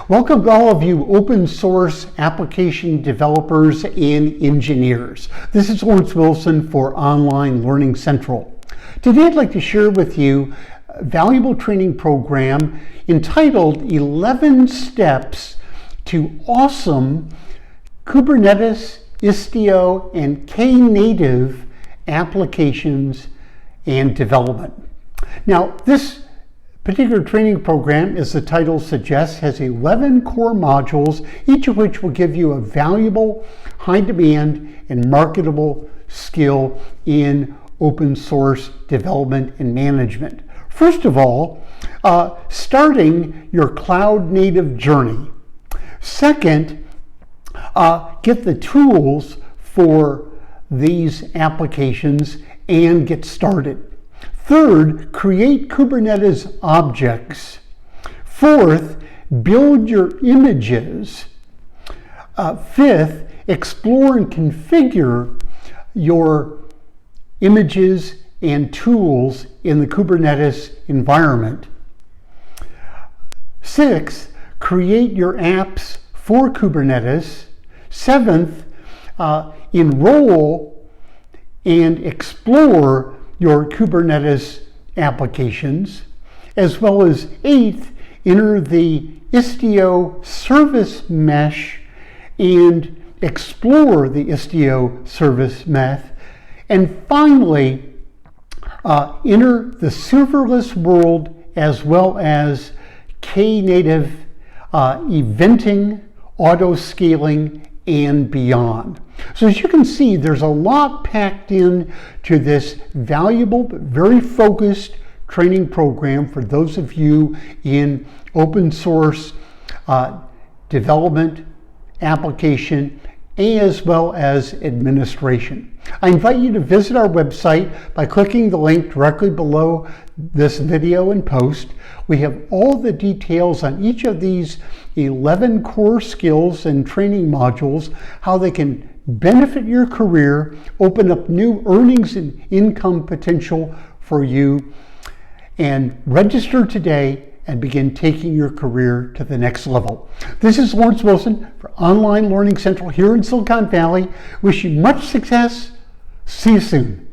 Welcome to all of you open source application developers and engineers. This is Lawrence Wilson for Online Learning Central. Today I'd like to share with you a valuable training program entitled 11 Steps to Awesome Kubernetes, Istio, and Knative Applications and Development. Now, this particular training program, as the title suggests, has 11 core modules, each of which will give you a valuable, high-demand, and marketable skill in open source development and management. First of all, starting your cloud native journey. Second, get the tools for these applications and get started. Third, create Kubernetes objects. Fourth, build your images. Fifth, explore and configure your images and tools in the Kubernetes environment. Sixth, create your apps for Kubernetes. Seventh, enroll and explore your Kubernetes applications, as well as eighth, enter the Istio Service Mesh and explore the Istio Service Mesh. And finally, enter the Serverless World as well as Knative Eventing, auto-scaling, and beyond. So as you can see, there's a lot packed in to this valuable but very focused training program for those of you in open source development, application, as well as administration. I invite you to visit our website by clicking the link directly below this video and post. We have all the details on each of these 11 core skills and training modules, how they can benefit your career, open up new earnings and income potential for you, and register today and begin taking your career to the next level. This is Lawrence Wilson for Online Learning Central here in Silicon Valley. Wish you much success. See you soon.